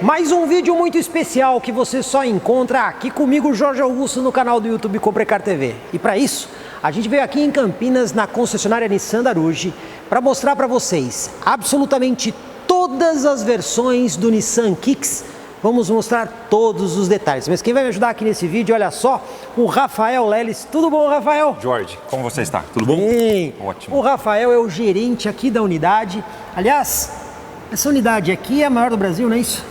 Mais um vídeo muito especial que você só encontra aqui comigo, Jorge Augusto, no canal do YouTube Comprecar TV. E para isso, a gente veio aqui em Campinas, na concessionária Nissan Daruge, para mostrar para vocês absolutamente todas as versões do Nissan Kicks. Vamos mostrar todos os detalhes. Mas quem vai me ajudar aqui nesse vídeo, olha só, o Rafael Leles. Tudo bom, Rafael? Jorge, como você está? Tudo bom? Bem. Ótimo. O Rafael é o gerente aqui da unidade. Aliás, essa unidade aqui é a maior do Brasil, não é isso?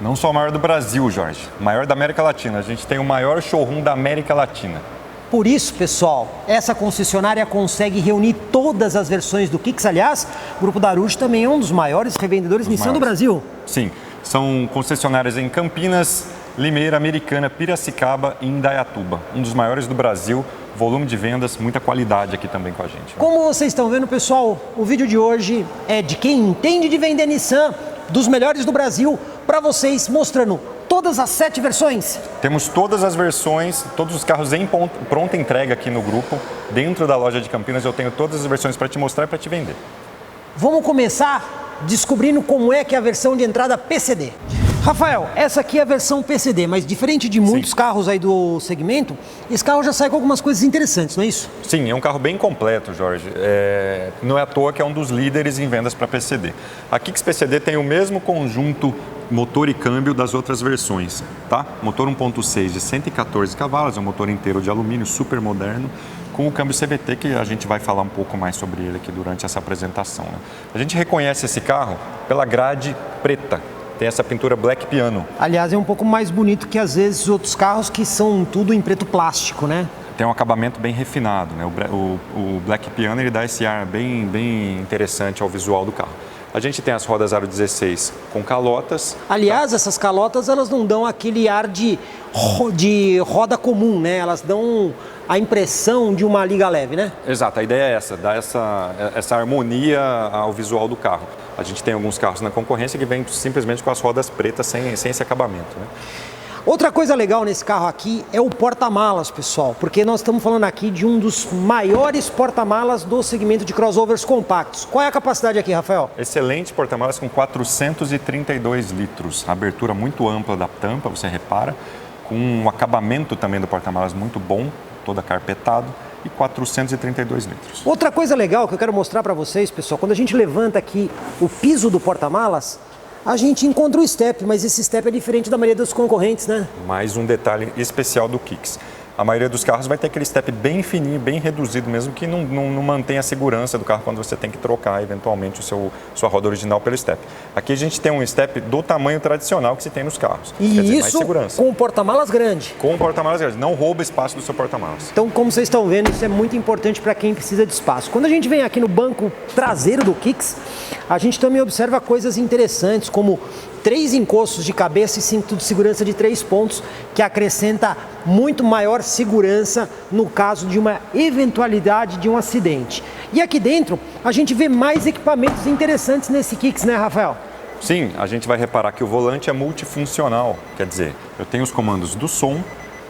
Não só o maior do Brasil, Jorge. Maior da América Latina. A gente tem o maior showroom da América Latina. Por isso, pessoal, essa concessionária consegue reunir todas as versões do Kicks. Aliás, o Grupo Daruge também é um dos maiores revendedores Nissan do Brasil. Sim, são concessionárias em Campinas, Limeira, Americana, Piracicaba e Indaiatuba. Um dos maiores do Brasil, volume de vendas, muita qualidade aqui também com a gente. Como vocês estão vendo, pessoal, o vídeo de hoje é de quem entende de vender Nissan, dos melhores do Brasil, para vocês, mostrando todas as 7 versões. Temos todas as versões, todos os carros em pronta entrega aqui no grupo. Dentro da loja de Campinas eu tenho todas as versões para te mostrar e para te vender. Vamos começar descobrindo como é que é a versão de entrada PCD. Rafael, essa aqui é a versão PCD, mas diferente de muitos carros aí do segmento, esse carro já sai com algumas coisas interessantes, não é isso? Sim, é um carro bem completo, Jorge. Não é à toa que é um dos líderes em vendas para PCD. A Kicks PCD tem o mesmo conjunto motor e câmbio das outras versões, tá? Motor 1.6 de 114 cavalos, é um motor inteiro de alumínio, super moderno, com o câmbio CVT, que a gente vai falar um pouco mais sobre ele aqui durante essa apresentação, né? A gente reconhece esse carro pela grade preta. Tem essa pintura Black Piano. Aliás, é um pouco mais bonito que às vezes outros carros que são tudo em preto plástico, né? Tem um acabamento bem refinado, né? O Black Piano ele dá esse ar bem interessante ao visual do carro. A gente tem as rodas aro 16 com calotas. Aliás, essas calotas elas não dão aquele ar de roda comum, né? Elas dão a impressão de uma liga leve, né? Exato, a ideia é essa, dar essa harmonia ao visual do carro. A gente tem alguns carros na concorrência que vêm simplesmente com as rodas pretas sem esse acabamento, né? Outra coisa legal nesse carro aqui é o porta-malas, pessoal, porque nós estamos falando aqui de um dos maiores porta-malas do segmento de crossovers compactos. Qual é a capacidade aqui, Rafael? Excelente porta-malas com 432 litros, abertura muito ampla da tampa, você repara, com um acabamento também do porta-malas muito bom, todo acarpetado, e 432 litros. Outra coisa legal que eu quero mostrar para vocês, pessoal, quando a gente levanta aqui o piso do porta-malas, a gente encontra o step, mas esse step é diferente da maioria dos concorrentes, né? Mais um detalhe especial do Kicks. A maioria dos carros vai ter aquele step bem fininho, bem reduzido mesmo, que não mantém a segurança do carro quando você tem que trocar eventualmente sua roda original pelo step. Aqui a gente tem um step do tamanho tradicional que se tem nos carros. E quer dizer, isso mais segurança. com um porta-malas grande. Com um porta-malas grande, não rouba espaço do seu porta-malas. Então, como vocês estão vendo, isso é muito importante para quem precisa de espaço. Quando a gente vem aqui no banco traseiro do Kicks, a gente também observa coisas interessantes, como 3 encostos de cabeça e cinto de segurança de 3 pontos, que acrescenta muito maior segurança no caso de uma eventualidade de um acidente. E aqui dentro, a gente vê mais equipamentos interessantes nesse Kicks, né, Rafael? Sim, a gente vai reparar que o volante é multifuncional, quer dizer, eu tenho os comandos do som,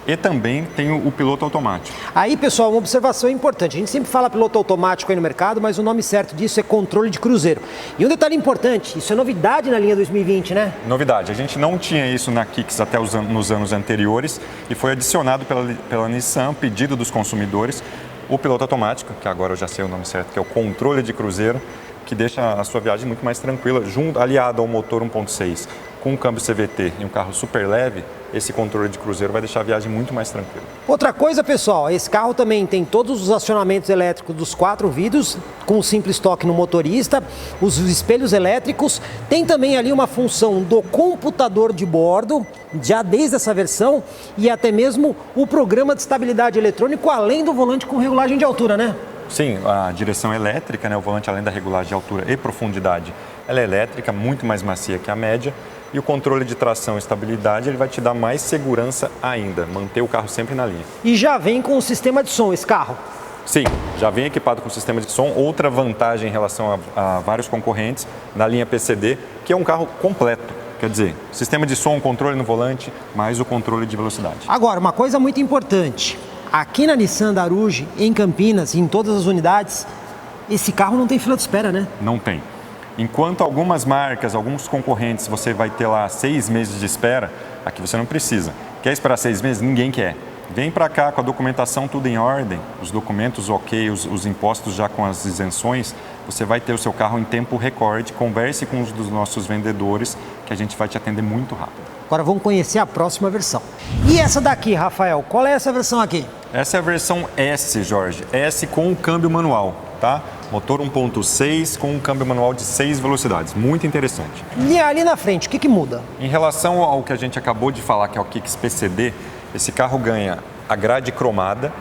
e também tem o piloto automático. Aí, pessoal, uma observação importante. A gente sempre fala piloto automático aí no mercado, mas o nome certo disso é controle de cruzeiro. E um detalhe importante, isso é novidade na linha 2020, né? Novidade, a gente não tinha isso na Kicks até nos anos anteriores e foi adicionado pela Nissan, pedido dos consumidores, o piloto automático, que agora eu já sei o nome certo, que é o controle de cruzeiro, que deixa a sua viagem muito mais tranquila, aliado ao motor 1.6 com um câmbio CVT e um carro super leve, esse controle de cruzeiro vai deixar a viagem muito mais tranquila. Outra coisa, pessoal, esse carro também tem todos os acionamentos elétricos dos 4 vidros, com um simples toque no motorista, os espelhos elétricos, tem também ali uma função do computador de bordo, já desde essa versão, e até mesmo o programa de estabilidade eletrônico, além do volante com regulagem de altura, né? Sim, a direção elétrica, né, o volante além da regulagem de altura e profundidade, ela é elétrica, muito mais macia que a média, e o controle de tração e estabilidade ele vai te dar mais segurança ainda, manter o carro sempre na linha. E já vem com o sistema de som esse carro? Sim, já vem equipado com sistema de som. Outra vantagem em relação a vários concorrentes na linha PCD, que é um carro completo. Quer dizer, sistema de som, controle no volante, mais o controle de velocidade. Agora, uma coisa muito importante. Aqui na Nissan Daruge, em Campinas, em todas as unidades, esse carro não tem fila de espera, né? Não tem. Enquanto algumas marcas, alguns concorrentes, você vai ter lá 6 meses de espera, aqui você não precisa. Quer esperar 6 meses? Ninguém quer. Vem para cá com a documentação tudo em ordem, os documentos ok, os impostos já com as isenções, você vai ter o seu carro em tempo recorde. Converse com os dos nossos vendedores que a gente vai te atender muito rápido. Agora vamos conhecer a próxima versão. E essa daqui, Rafael, qual é essa versão aqui? Essa é a versão S, Jorge. S com o câmbio manual, tá? Motor 1.6 com um câmbio manual de 6 velocidades. Muito interessante. E ali na frente, o que muda? Em relação ao que a gente acabou de falar, que é o Kicks PCD, esse carro ganha a grade cromada,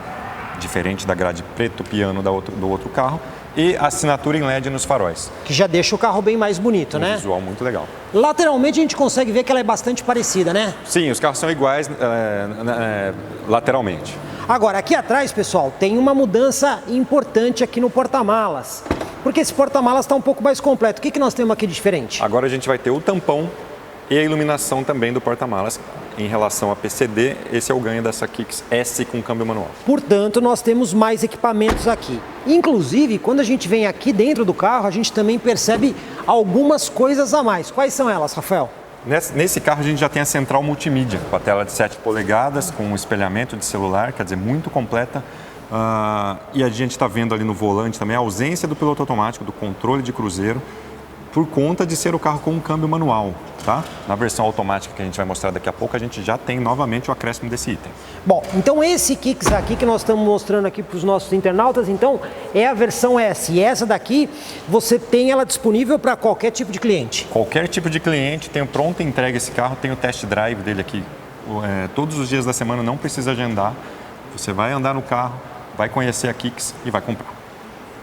diferente da grade preto piano do outro carro, e a assinatura em LED nos faróis. Que já deixa o carro bem mais bonito, né? Visual muito legal. Lateralmente a gente consegue ver que ela é bastante parecida, né? Sim, os carros são iguais lateralmente. Agora, aqui atrás, pessoal, tem uma mudança importante aqui no porta-malas. Porque esse porta-malas está um pouco mais completo. O que nós temos aqui de diferente? Agora a gente vai ter o tampão e a iluminação também do porta-malas. Em relação a PCD, esse é o ganho dessa Kicks S com câmbio manual. Portanto, nós temos mais equipamentos aqui. Inclusive, quando a gente vem aqui dentro do carro, a gente também percebe algumas coisas a mais. Quais são elas, Rafael? Nesse carro a gente já tem a central multimídia, com a tela de 7 polegadas, com um espelhamento de celular, quer dizer, muito completa. E a gente está vendo ali no volante também a ausência do piloto automático, do controle de cruzeiro, por conta de ser o carro com um câmbio manual, tá? Na versão automática que a gente vai mostrar daqui a pouco, a gente já tem novamente o acréscimo desse item. Bom, então esse Kicks aqui que nós estamos mostrando aqui para os nossos internautas, então, é a versão S. E essa daqui, você tem ela disponível para qualquer tipo de cliente? Qualquer tipo de cliente, tenho pronta entrega esse carro, tem o test drive dele aqui. Todos os dias da semana, não precisa agendar. Você vai andar no carro, vai conhecer a Kicks e vai comprar.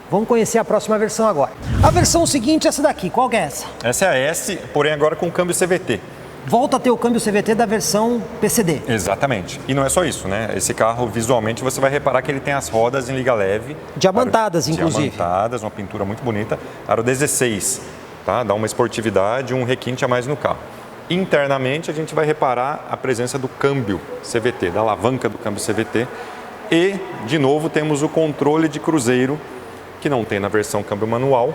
Vamos conhecer a próxima versão agora. A versão seguinte, essa daqui, qual que é essa? Essa é a S, porém agora com câmbio CVT. Volta a ter o câmbio CVT da versão PCD. Exatamente. E não é só isso, né? Esse carro, visualmente, você vai reparar que ele tem as rodas em liga leve. Diamantadas, inclusive. Diamantadas, uma pintura muito bonita. Aro 16, tá? Dá uma esportividade, um requinte a mais no carro. Internamente, a gente vai reparar a presença do câmbio CVT, da alavanca do câmbio CVT. E, de novo, temos o controle de cruzeiro, que não tem na versão câmbio manual,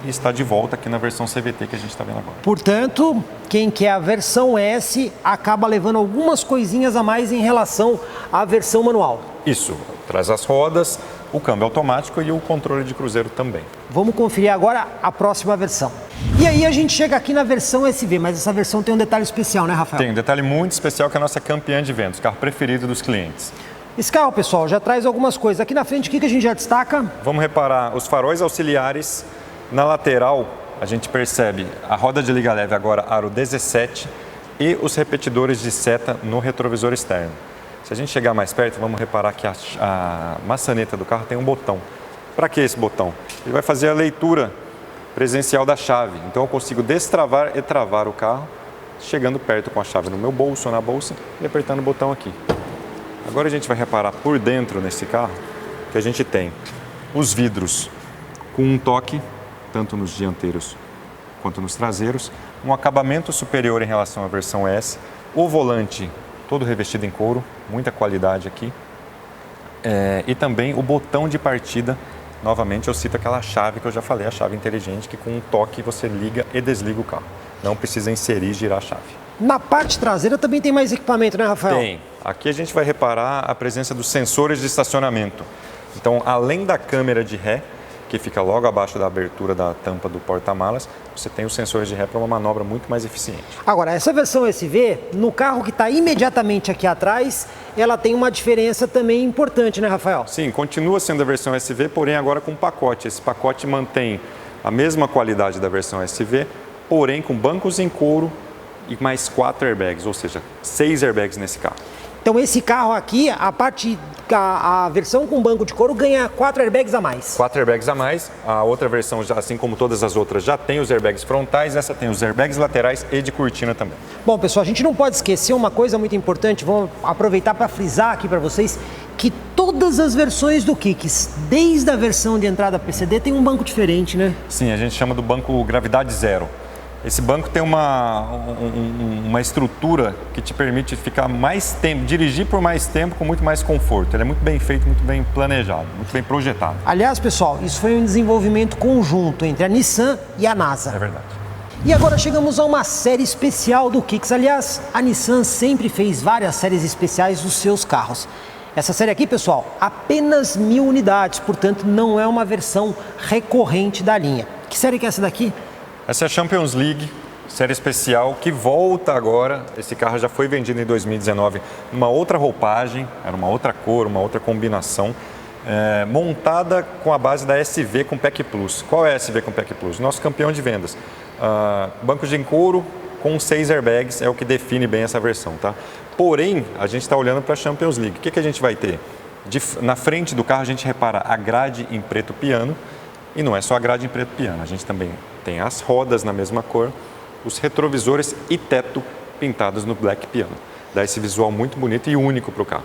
e está de volta aqui na versão CVT que a gente está vendo agora. Portanto, quem quer a versão S acaba levando algumas coisinhas a mais em relação à versão manual. Isso, traz as rodas, o câmbio automático e o controle de cruzeiro também. Vamos conferir agora a próxima versão. E aí a gente chega aqui na versão SV, mas essa versão tem um detalhe especial, né, Rafael? Tem um detalhe muito especial que é a nossa campeã de vendas, o carro preferido dos clientes. Esse carro, pessoal, já traz algumas coisas. Aqui na frente, o que a gente já destaca? Vamos reparar os faróis auxiliares. Na lateral, a gente percebe a roda de liga leve agora aro 17 e os repetidores de seta no retrovisor externo. Se a gente chegar mais perto, vamos reparar que a maçaneta do carro tem um botão. Para que esse botão? Ele vai fazer a leitura presencial da chave. Então eu consigo destravar e travar o carro, chegando perto com a chave no meu bolso ou na bolsa e apertando o botão aqui. Agora a gente vai reparar por dentro nesse carro que a gente tem os vidros com um toque, tanto nos dianteiros quanto nos traseiros, um acabamento superior em relação à versão S, o volante todo revestido em couro, muita qualidade aqui, e também o botão de partida. Novamente eu cito aquela chave que eu já falei, a chave inteligente, que com um toque você liga e desliga o carro. Não precisa inserir e girar a chave. Na parte traseira também tem mais equipamento, né, Rafael? Tem. Aqui a gente vai reparar a presença dos sensores de estacionamento. Então, além da câmera de ré, que fica logo abaixo da abertura da tampa do porta-malas, você tem os sensores de ré para uma manobra muito mais eficiente. Agora, essa versão SV, no carro que está imediatamente aqui atrás, ela tem uma diferença também importante, né, Rafael? Sim, continua sendo a versão SV, porém agora com pacote. Esse pacote mantém a mesma qualidade da versão SV, porém com bancos em couro e mais 4 airbags, ou seja, 6 airbags nesse carro. Então esse carro aqui, a versão com banco de couro ganha 4 airbags a mais. 4 airbags a mais. A outra versão, assim como todas as outras, já tem os airbags frontais, essa tem os airbags laterais e de cortina também. Bom, pessoal, a gente não pode esquecer uma coisa muito importante, vamos aproveitar para frisar aqui para vocês, que todas as versões do Kicks, desde a versão de entrada PCD, tem um banco diferente, né? Sim, a gente chama do banco gravidade zero. Esse banco tem uma estrutura que te permite ficar mais tempo, dirigir por mais tempo com muito mais conforto. Ele é muito bem feito, muito bem planejado, muito bem projetado. Aliás, pessoal, isso foi um desenvolvimento conjunto entre a Nissan e a NASA. É verdade. E agora chegamos a uma série especial do Kicks. Aliás, a Nissan sempre fez várias séries especiais dos seus carros. Essa série aqui, pessoal, apenas 1000 unidades, portanto não é uma versão recorrente da linha. Que série que é essa daqui? Essa é a Champions League, série especial, que volta agora. Esse carro já foi vendido em 2019, uma outra roupagem, era uma outra cor, uma outra combinação, montada com a base da SV com PEC Plus. Qual é a SV com PEC Plus? Nosso campeão de vendas. Bancos de couro com 6 airbags é o que define bem essa versão, tá? Porém, a gente está olhando para a Champions League. O que a gente vai ter? Na frente do carro a gente repara a grade em preto piano, e não é só a grade em preto piano, a gente também tem as rodas na mesma cor, os retrovisores e teto pintados no black piano. Dá esse visual muito bonito e único para o carro.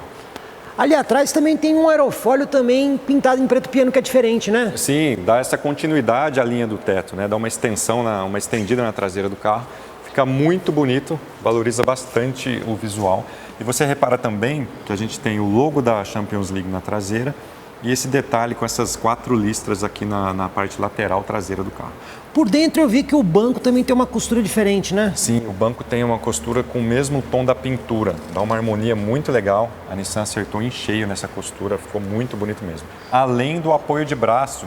Ali atrás também tem um aerofólio também pintado em preto piano, que é diferente, né? Sim, dá essa continuidade à linha do teto, né? Dá uma extensão, uma estendida na traseira do carro. Fica muito bonito, valoriza bastante o visual. E você repara também que a gente tem o logo da Champions League na traseira e esse detalhe com essas 4 listras aqui na parte lateral traseira do carro. Por dentro eu vi que o banco também tem uma costura diferente, né? Sim, o banco tem uma costura com o mesmo tom da pintura. Dá uma harmonia muito legal. A Nissan acertou em cheio nessa costura, ficou muito bonito mesmo. Além do apoio de braço,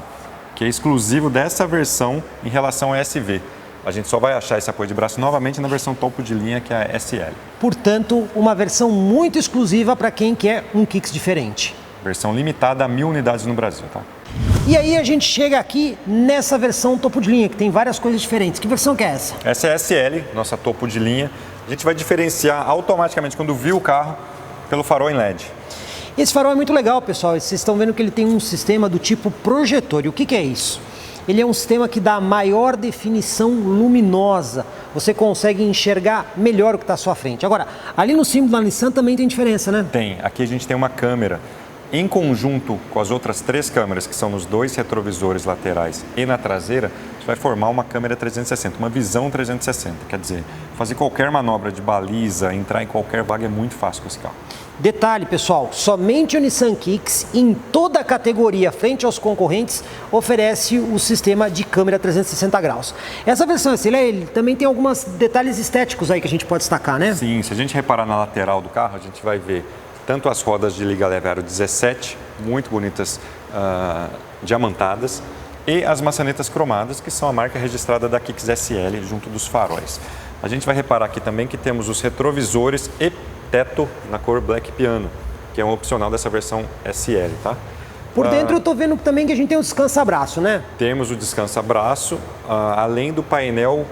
que é exclusivo dessa versão em relação à SV. A gente só vai achar esse apoio de braço novamente na versão topo de linha, que é a SL. Portanto, uma versão muito exclusiva para quem quer um Kicks diferente. Versão limitada a 1000 unidades no Brasil, tá? E aí a gente chega aqui nessa versão topo de linha, que tem várias coisas diferentes. Que versão que é essa? Essa é a SL, nossa topo de linha. A gente vai diferenciar automaticamente, quando viu o carro, pelo farol em LED. Esse farol é muito legal, pessoal. Vocês estão vendo que ele tem um sistema do tipo projetor. E o que é isso? Ele é um sistema que dá maior definição luminosa. Você consegue enxergar melhor o que está à sua frente. Agora, ali no símbolo da Nissan também tem diferença, né? Tem. Aqui a gente tem uma câmera. Em conjunto com as outras 3 câmeras, que são nos 2 retrovisores laterais e na traseira, isso vai formar uma câmera 360, uma visão 360. Quer dizer, fazer qualquer manobra de baliza, entrar em qualquer vaga é muito fácil com esse carro. Detalhe, pessoal, somente o Nissan Kicks, em toda a categoria frente aos concorrentes, oferece o sistema de câmera 360 graus. Essa versão SL também tem alguns detalhes estéticos aí que a gente pode destacar, né? Sim, se a gente reparar na lateral do carro, a gente vai ver tanto as rodas de liga leve aro 17, muito bonitas, diamantadas, e as maçanetas cromadas, que são a marca registrada da Kicks SL junto dos faróis. A gente vai reparar aqui também que temos os retrovisores e teto na cor black piano, que é um opcional dessa versão SL, tá? Por dentro eu tô vendo também que a gente tem o descansa-braço, né? Temos o descansa-braço, além do painel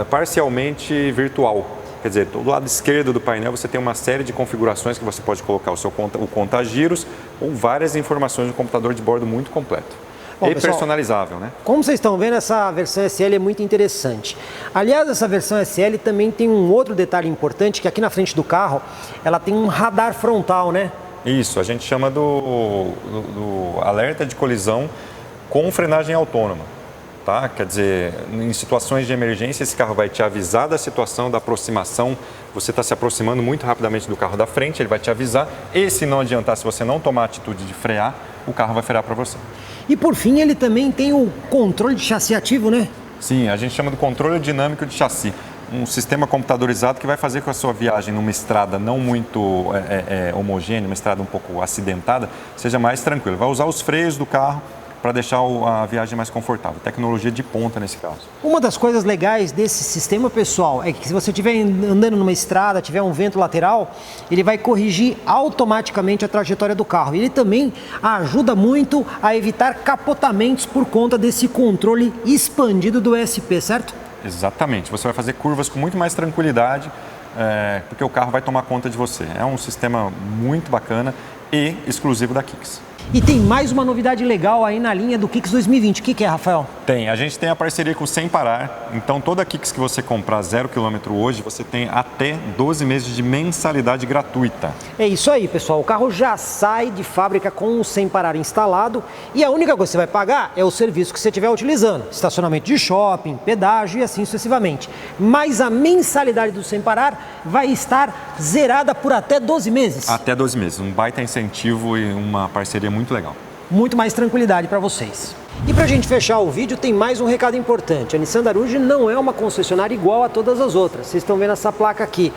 parcialmente virtual. Quer dizer, do lado esquerdo do painel você tem uma série de configurações que você pode colocar o conta-giros ou várias informações no computador de bordo muito completo. Bom, e pessoal, personalizável, né? Como vocês estão vendo, essa versão SL é muito interessante. Aliás, essa versão SL também tem um outro detalhe importante, que aqui na frente do carro, ela tem um radar frontal, né? Isso, a gente chama do alerta de colisão com frenagem autônoma. Tá? Quer dizer, em situações de emergência, esse carro vai te avisar da situação, da aproximação. Você está se aproximando muito rapidamente do carro da frente, ele vai te avisar. E se não adiantar, se você não tomar a atitude de frear, o carro vai frear para você. E por fim, ele também tem o controle de chassi ativo, né? Sim, a gente chama de controle dinâmico de chassi. Um sistema computadorizado que vai fazer com a sua viagem numa estrada não muito homogênea, uma estrada um pouco acidentada, seja mais tranquila. Vai usar os freios do carro para deixar a viagem mais confortável. Tecnologia de ponta nesse caso. Uma das coisas legais desse sistema, pessoal, é que se você estiver andando numa estrada, tiver um vento lateral, ele vai corrigir automaticamente a trajetória do carro. Ele também ajuda muito a evitar capotamentos por conta desse controle expandido do ESP, certo? Exatamente. Você vai fazer curvas com muito mais tranquilidade, porque o carro vai tomar conta de você. É um sistema muito bacana e exclusivo da Kicks. E tem mais uma novidade legal aí na linha do Kicks 2020. O que é, Rafael? Tem. A gente tem a parceria com o Sem Parar. Então, toda Kicks que você comprar 0 km hoje, você tem até 12 meses de mensalidade gratuita. É isso aí, pessoal. O carro já sai de fábrica com o Sem Parar instalado e a única coisa que você vai pagar é o serviço que você estiver utilizando. Estacionamento de shopping, pedágio e assim sucessivamente. Mas a mensalidade do Sem Parar vai estar zerada por até 12 meses. Até 12 meses. Um baita incentivo e uma parceria muito legal. Muito mais tranquilidade para vocês. E para a gente fechar o vídeo, tem mais um recado importante. A Nissan Daruge não é uma concessionária igual a todas as outras. Vocês estão vendo essa placa aqui.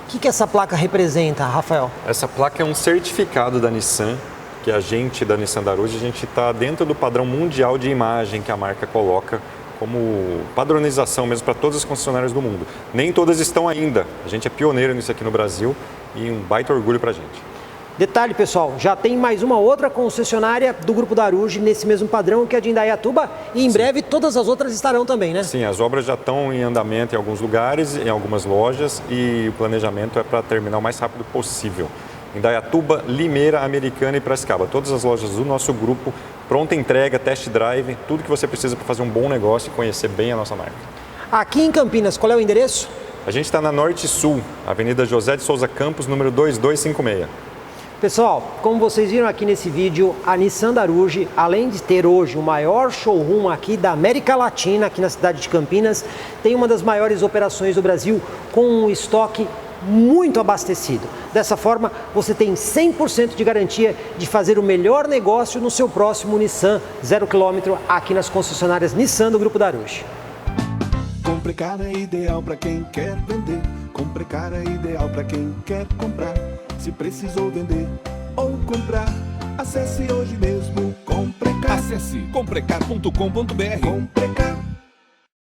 O que essa placa representa, Rafael? Essa placa é um certificado da Nissan, que a gente da Nissan Daruge, a gente está dentro do padrão mundial de imagem que a marca coloca como padronização mesmo para todas as concessionárias do mundo. Nem todas estão ainda. A gente é pioneiro nisso aqui no Brasil e um baita orgulho para a gente. Detalhe, pessoal, já tem mais uma outra concessionária do Grupo Daruge nesse mesmo padrão, que é a de Indaiatuba, e em breve todas as outras estarão também, né? Sim, as obras já estão em andamento em alguns lugares, em algumas lojas, e o planejamento é para terminar o mais rápido possível. Indaiatuba, Limeira, Americana e Piracicaba. Todas as lojas do nosso grupo, pronta entrega, test drive, tudo que você precisa para fazer um bom negócio e conhecer bem a nossa marca. Aqui em Campinas, qual é o endereço? A gente está na Norte Sul, Avenida José de Souza Campos, número 2256. Pessoal, como vocês viram aqui nesse vídeo, a Nissan Daruge, além de ter hoje o maior showroom aqui da América Latina, aqui na cidade de Campinas, tem uma das maiores operações do Brasil com um estoque muito abastecido. Dessa forma, você tem 100% de garantia de fazer o melhor negócio no seu próximo Nissan 0 km aqui nas concessionárias Nissan do Grupo Daruge. Comprecar é ideal para quem quer vender. Comprecar é ideal para quem quer comprar. Se precisou vender ou comprar, acesse hoje mesmo Comprecar. Acesse comprecar.com.br. Comprecar.